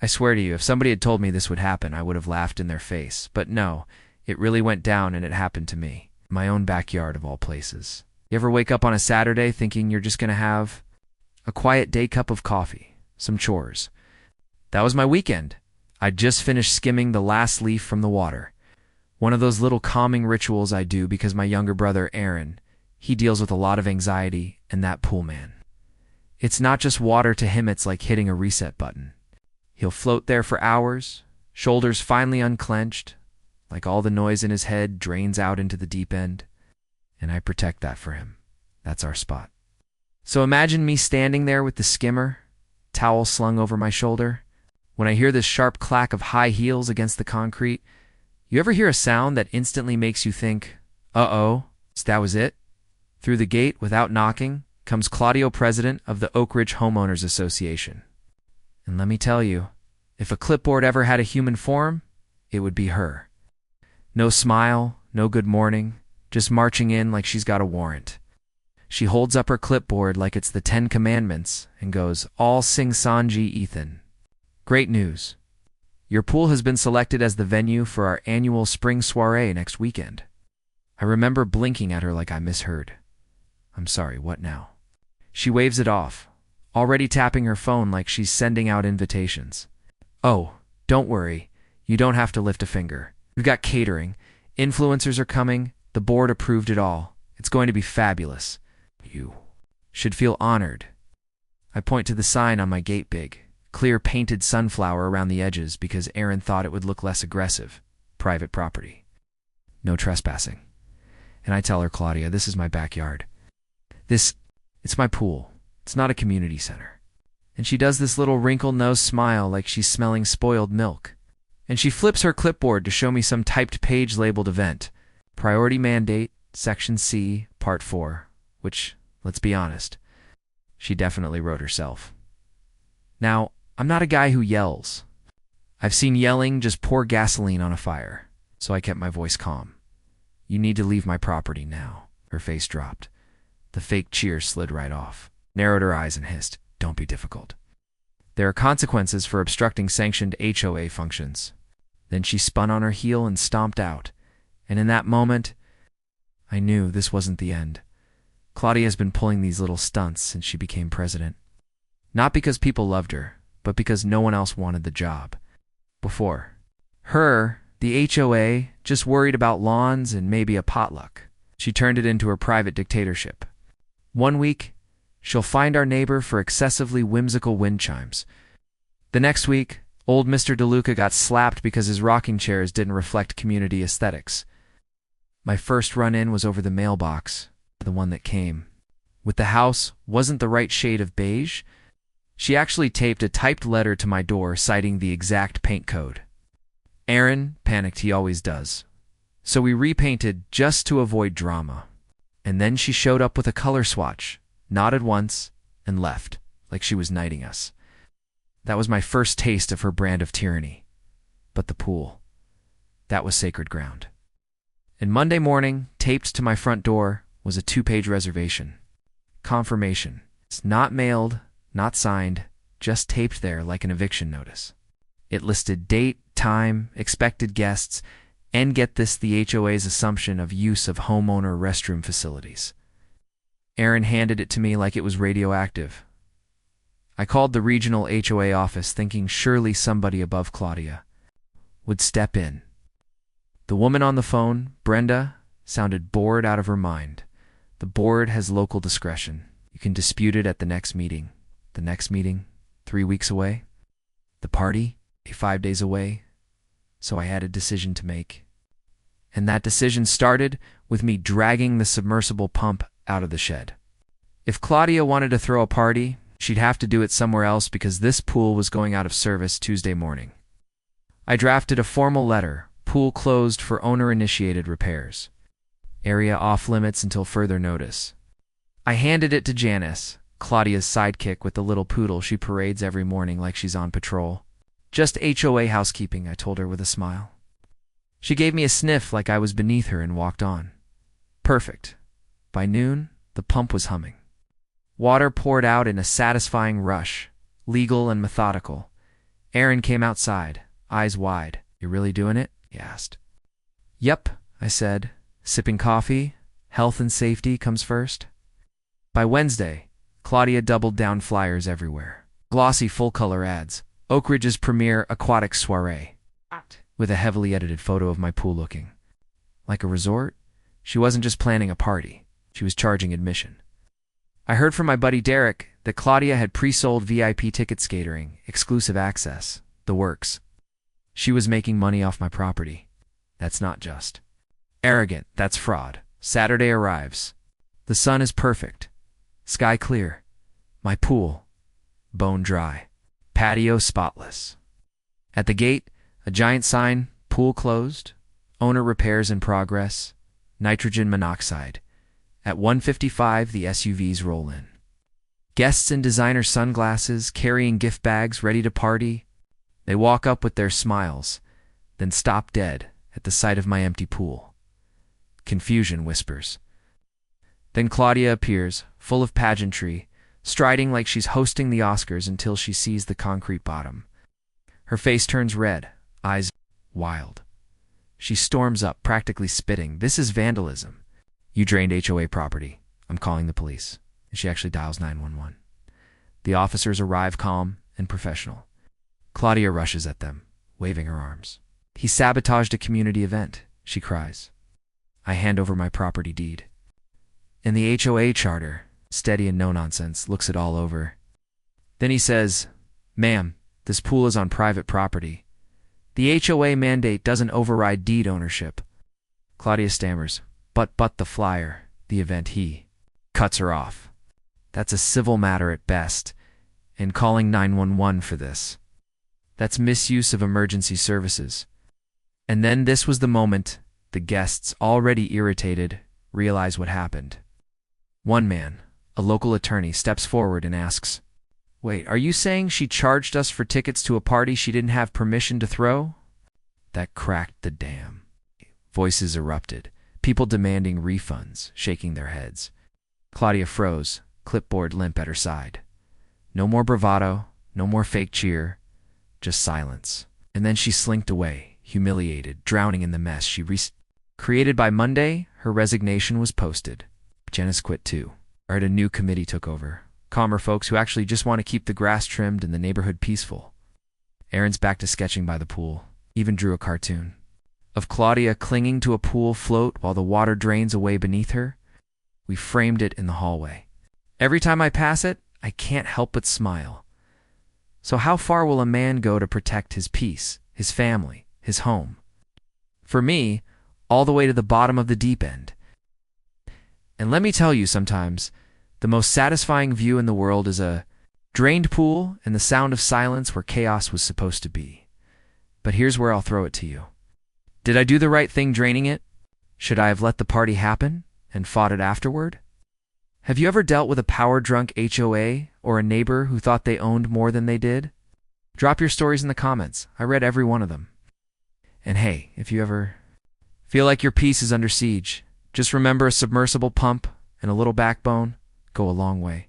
I swear to you, if somebody had told me this would happen, I would have laughed in their face. But no, it really went down and it happened to me. My own backyard of all places. You ever wake up on a Saturday thinking you're just going to have a quiet day cup of coffee, some chores? That was my weekend. I'd just finished skimming the last leaf from the water. One of those little calming rituals I do because my younger brother, Aaron, he deals with a lot of anxiety, and that pool man. It's not just water to him, it's like hitting a reset button. He'll float there for hours, shoulders finally unclenched, like all the noise in his head drains out into the deep end. And I protect that for him. That's our spot. So imagine me standing there with the skimmer, towel slung over my shoulder. When I hear this sharp clack of high heels against the concrete, you ever hear a sound that instantly makes you think, uh-oh, so that was it? Through the gate, without knocking, comes Claudio, president of the Oak Ridge Homeowners Association. And let me tell you, if a clipboard ever had a human form, it would be her. No smile, no good morning, just marching in like she's got a warrant. She holds up her clipboard like it's the 10 Commandments and goes, "All sing Sanji, Ethan. Great news. Your pool has been selected as the venue for our annual spring soiree next weekend." I remember blinking at her like I misheard. I'm sorry, what now? She waves it off, already tapping her phone like she's sending out invitations. "Oh, don't worry. You don't have to lift a finger. We've got catering. Influencers are coming. The board approved it all. It's going to be fabulous. You should feel honored." I point to the sign on my gate, big, clear painted sunflower around the edges because Aaron thought it would look less aggressive. Private property. No trespassing. And I tell her, "Claudia, this is my backyard. It's my pool. It's not a community center." And she does this little wrinkle-nosed smile like she's smelling spoiled milk. And she flips her clipboard to show me some typed page labeled event. Priority mandate, Section C, Part 4, which, let's be honest, she definitely wrote herself. Now, I'm not a guy who yells. I've seen yelling just pour gasoline on a fire, so I kept my voice calm. "You need to leave my property now." Her face dropped. The fake cheer slid right off. Narrowed her eyes and hissed, "Don't be difficult. There are consequences for obstructing sanctioned HOA functions." Then she spun on her heel and stomped out. And in that moment, I knew this wasn't the end. Claudia has been pulling these little stunts since she became president. Not because people loved her, but because no one else wanted the job. Before her, the HOA just worried about lawns and maybe a potluck. She turned it into her private dictatorship. One week, she'll find our neighbor for excessively whimsical wind chimes. The next week, old Mr. DeLuca got slapped because his rocking chairs didn't reflect community aesthetics. My first run-in was over the mailbox, the one that came. With the house wasn't the right shade of beige, she actually taped a typed letter to my door citing the exact paint code. Aaron panicked, he always does. So we repainted just to avoid drama. And then she showed up with a color swatch, nodded once, and left, like she was knighting us. That was my first taste of her brand of tyranny. But the pool, that was sacred ground. And Monday morning, taped to my front door, was a 2-page reservation. Confirmation. It's not mailed, not signed, just taped there like an eviction notice. It listed date, time, expected guests, and get this, the HOA's assumption of use of homeowner restroom facilities. Aaron handed it to me like it was radioactive. I called the regional HOA office thinking surely somebody above Claudia would step in. The woman on the phone, Brenda, sounded bored out of her mind. The board has local discretion. You can dispute it at the next meeting. The next meeting, 3 weeks away. The party, 5 days away. So I had a decision to make. And that decision started with me dragging the submersible pump out of the shed. If Claudia wanted to throw a party, she'd have to do it somewhere else because this pool was going out of service Tuesday morning. I drafted a formal letter, pool closed for owner-initiated repairs. Area off limits until further notice. I handed it to Janice, Claudia's sidekick with the little poodle she parades every morning like she's on patrol. "Just HOA housekeeping," I told her with a smile. She gave me a sniff like I was beneath her and walked on. Perfect. By noon, the pump was humming. Water poured out in a satisfying rush, legal and methodical. Aaron came outside, eyes wide. "You really doing it?" he asked. "Yep," I said, sipping coffee. Health and safety comes first. By Wednesday, Claudia doubled down flyers everywhere. Glossy full-color ads. Oak Ridge's premier aquatic soiree. With a heavily edited photo of my pool looking like a resort. She wasn't just planning a party. She was charging admission. I heard from my buddy Derek that Claudia had pre-sold VIP tickets, catering, exclusive access, the works. She was making money off my property. That's not just arrogant, that's fraud. Saturday arrives. The sun is perfect. Sky clear. My pool, bone dry. Patio spotless. At the gate, a giant sign, pool closed, owner repairs in progress, nitrogen monoxide. At 1:55, the SUVs roll in. Guests in designer sunglasses, carrying gift bags, ready to party. They walk up with their smiles, then stop dead at the sight of my empty pool. Confusion whispers. Then Claudia appears, full of pageantry, striding like she's hosting the Oscars until she sees the concrete bottom. Her face turns red, eyes wild. She storms up, practically spitting. "This is vandalism. You drained HOA property. I'm calling the police." And she actually dials 911. The officers arrive calm and professional. Claudia rushes at them, waving her arms. "He sabotaged a community event," she cries. I hand over my property deed. And the HOA charter, steady and no-nonsense, looks it all over. Then he says, "Ma'am, this pool is on private property. The HOA mandate doesn't override deed ownership." Claudia stammers, but the flyer, the event," he cuts her off. "That's a civil matter at best, and calling 911 for this. That's misuse of emergency services." And then this was the moment the guests, already irritated, realize what happened. One man, a local attorney, steps forward and asks, "Wait, are you saying she charged us for tickets to a party she didn't have permission to throw?" That cracked the dam. Voices erupted, people demanding refunds, shaking their heads. Claudia froze, clipboard limp at her side. No more bravado, no more fake cheer, just silence. And then she slinked away, humiliated, drowning in the mess she created. By Monday, her resignation was posted. Janice quit too. A new committee took over. Calmer folks who actually just want to keep the grass trimmed and the neighborhood peaceful. Aaron's back to sketching by the pool. Even drew a cartoon of Claudia clinging to a pool float while the water drains away beneath her. We framed it in the hallway. Every time I pass it, I can't help but smile. So how far will a man go to protect his peace, his family, his home? For me, all the way to the bottom of the deep end. And let me tell you, sometimes the most satisfying view in the world is a drained pool and the sound of silence where chaos was supposed to be. But here's where I'll throw it to you. Did I do the right thing draining it? Should I have let the party happen and fought it afterward? Have you ever dealt with a power-drunk HOA or a neighbor who thought they owned more than they did? Drop your stories in the comments. I read every one of them. And hey, if you ever feel like your peace is under siege, just remember a submersible pump and a little backbone go a long way.